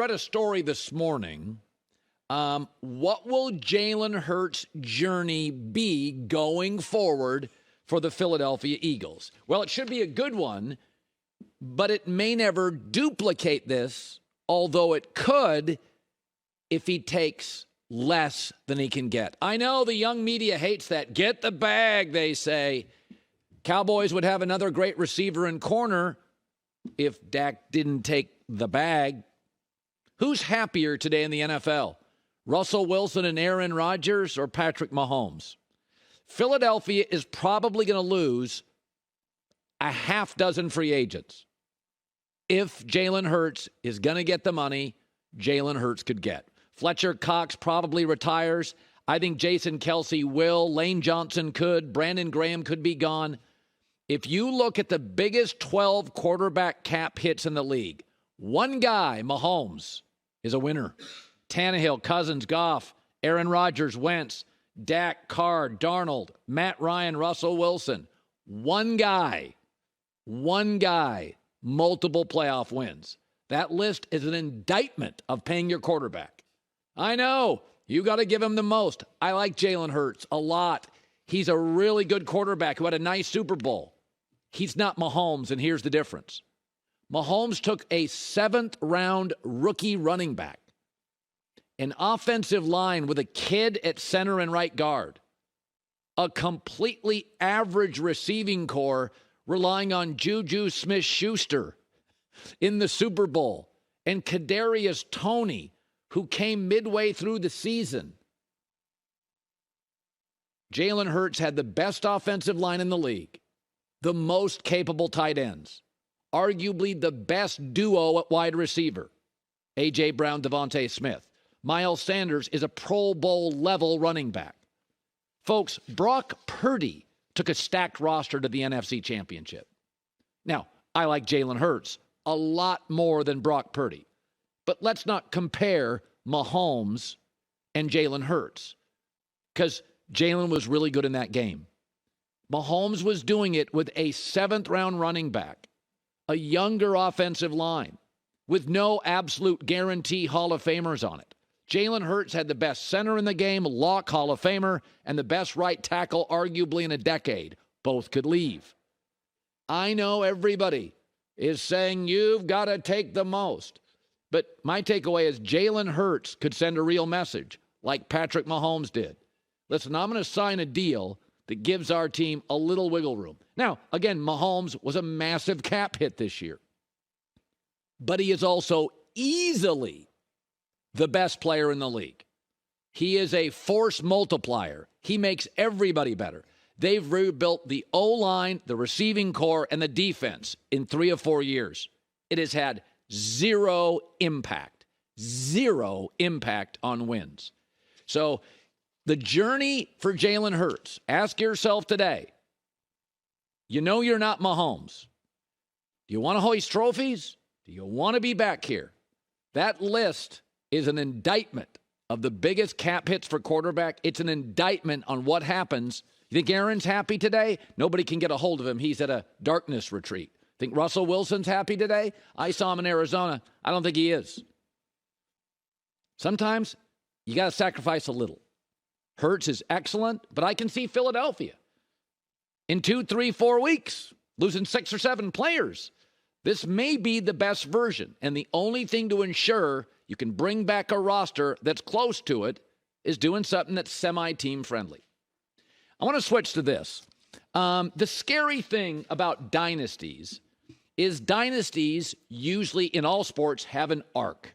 read a story this morning. What will Jalen Hurts' journey be going forward for the Philadelphia Eagles? Well, it should be a good one, but it may never duplicate this, although it could if he takes less than he can get. I know the young media hates that. Get the bag, they say. Cowboys would have another great receiver in corner if Dak didn't take the bag. Who's happier today in the NFL? Russell Wilson and Aaron Rodgers or Patrick Mahomes? Philadelphia is probably going to lose a half dozen free agents. If Jalen Hurts is going to get the money Jalen Hurts could get. Fletcher Cox probably retires. I think Jason Kelce will. Lane Johnson could. Brandon Graham could be gone. If you look at the biggest 12 quarterback cap hits in the league, one guy, Mahomes, is a winner. Tannehill, Cousins, Goff, Aaron Rodgers, Wentz, Dak, Carr, Darnold, Matt Ryan, Russell Wilson. One guy, multiple playoff wins. That list is an indictment of paying your quarterback. I know, you got to give him the most. I like Jalen Hurts a lot. He's a really good quarterback who had a nice Super Bowl. He's not Mahomes, and here's the difference. Mahomes took a 7th-round rookie running back, an offensive line with a kid at center and right guard, a completely average receiving core relying on Juju Smith-Schuster in the Super Bowl, and Kadarius Toney, who came midway through the season. Jalen Hurts had the best offensive line in the league, the most capable tight ends, arguably the best duo at wide receiver, A.J. Brown, Devontae Smith. Miles Sanders is a Pro Bowl-level running back. Folks, Brock Purdy took a stacked roster to the NFC Championship. Now, I like Jalen Hurts a lot more than Brock Purdy. But let's not compare Mahomes and Jalen Hurts, because Jalen was really good in that game. Mahomes was doing it with a 7th-round running back, a younger offensive line, with no absolute guarantee Hall of Famers on it. Jalen Hurts had the best center in the game, Locke Hall of Famer, and the best right tackle arguably in a decade. Both could leave. I know everybody is saying you've got to take the most. But my takeaway is Jalen Hurts could send a real message like Patrick Mahomes did. Listen, I'm going to sign a deal that gives our team a little wiggle room. Now, again, Mahomes was a massive cap hit this year. But he is also easily the best player in the league. He is a force multiplier. He makes everybody better. They've rebuilt the O-line, the receiving core, and the defense in 3 or 4 years. It has had zero impact on wins. So the journey for Jalen Hurts, ask yourself today, you know you're not Mahomes. Do you want to hoist trophies? Do you want to be back here? That list is an indictment of the biggest cap hits for quarterback. It's an indictment on what happens. You think Aaron's happy today? Nobody can get a hold of him. He's at a darkness retreat. Think Russell Wilson's happy today? I saw him in Arizona. I don't think he is. Sometimes you got to sacrifice a little. Hurts is excellent, but I can see Philadelphia in 2, 3, 4 weeks losing 6 or 7 players. This may be the best version, and the only thing to ensure you can bring back a roster that's close to it is doing something that's semi-team friendly. I want to switch to this. The scary thing about dynasties is dynasties usually in all sports have an arc,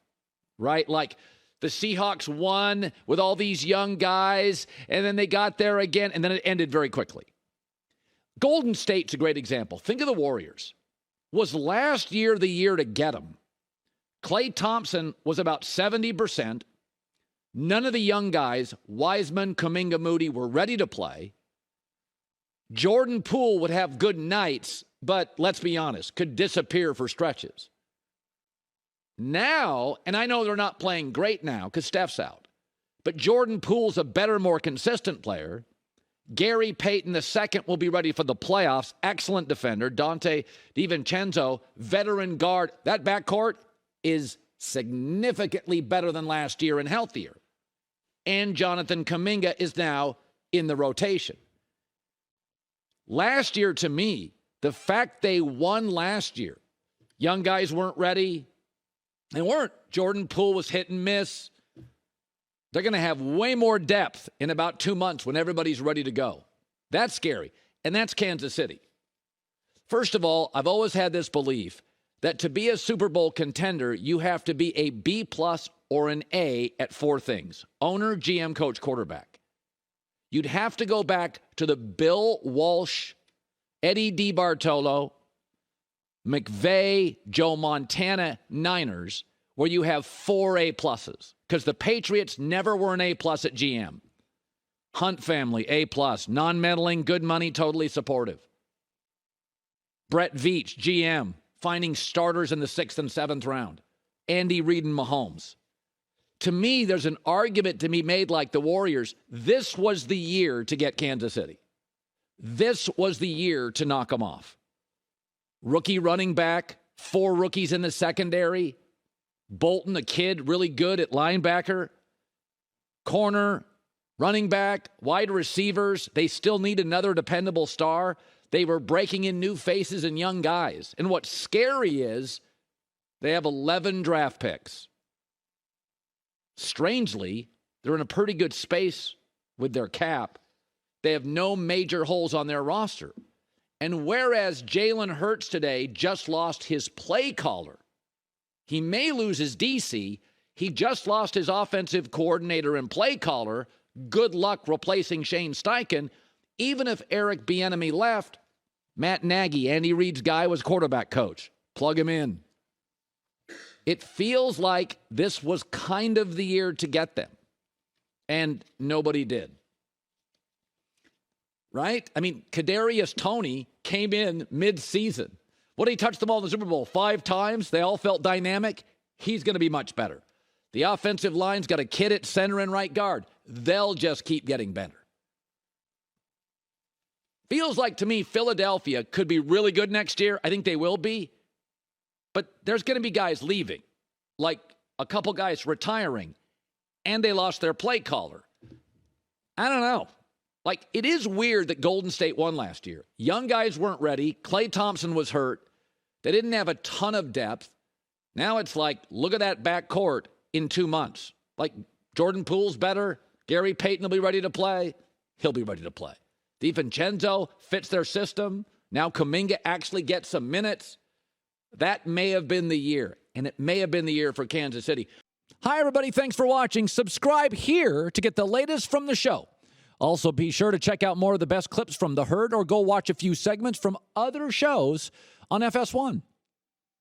right? Like the Seahawks won with all these young guys, and then they got there again, and then it ended very quickly. Golden State's a great example. Think of the Warriors. Was last year the year to get them? Klay Thompson was about 70%. None of the young guys, Wiseman, Kuminga, Moody, were ready to play. Jordan Poole would have good nights, but let's be honest, could disappear for stretches. Now, and I know they're not playing great now because Steph's out, but Jordan Poole's a better, more consistent player. Gary Payton II will be ready for the playoffs. Excellent defender. Dante DiVincenzo, veteran guard. That backcourt is significantly better than last year and healthier. And Jonathan Kuminga is now in the rotation. Last year, to me, the fact they won last year, young guys weren't ready. They weren't. Jordan Poole was hit and miss. They're going to have way more depth in about 2 months when everybody's ready to go. That's scary. And that's Kansas City. First of all, I've always had this belief that to be a Super Bowl contender, you have to be a B+ or an A at 4 things: owner, GM, coach, quarterback. You'd have to go back to the Bill Walsh, Eddie DeBartolo, McVay, Joe Montana Niners, where you have 4 A+, because the Patriots never were an A+ at GM. Hunt family, A+, non-meddling, good money, totally supportive. Brett Veach, GM, finding starters in the 6th and 7th round. Andy Reid and Mahomes. To me, there's an argument to be made like the Warriors. This was the year to get Kansas City. This was the year to knock them off. Rookie running back, 4 rookies in the secondary. Bolton, a kid, really good at linebacker. Corner, running back, wide receivers. They still need another dependable star. They were breaking in new faces and young guys. And what's scary is they have 11 draft picks. Strangely, they're in a pretty good space with their cap. They have no major holes on their roster. And whereas Jalen Hurts today just lost his play caller, he may lose his DC. He just lost his offensive coordinator and play caller. Good luck replacing Shane Steichen. Even if Eric Bieniemy left, Matt Nagy, Andy Reid's guy, was quarterback coach. Plug him in. It feels like this was kind of the year to get them. And nobody did. Right? I mean, Kadarius Toney came in mid-season. What did he touch them all in the Super Bowl? 5 times? They all felt dynamic. He's going to be much better. The offensive line's got a kid at center and right guard. They'll just keep getting better. Feels like to me Philadelphia could be really good next year. I think they will be. But there's going to be guys leaving, like a couple guys retiring, and they lost their play caller. I don't know. Like, it is weird that Golden State won last year. Young guys weren't ready. Klay Thompson was hurt. They didn't have a ton of depth. Now it's like, look at that backcourt in 2 months. Like, Jordan Poole's better. Gary Payton will be ready to play. He'll be ready to play. DiVincenzo fits their system. Now Kuminga actually gets some minutes. That may have been the year, and it may have been the year for Kansas City. Hi, everybody. Thanks for watching. Subscribe here to get the latest from the show. Also, be sure to check out more of the best clips from The Herd or go watch a few segments from other shows on FS1.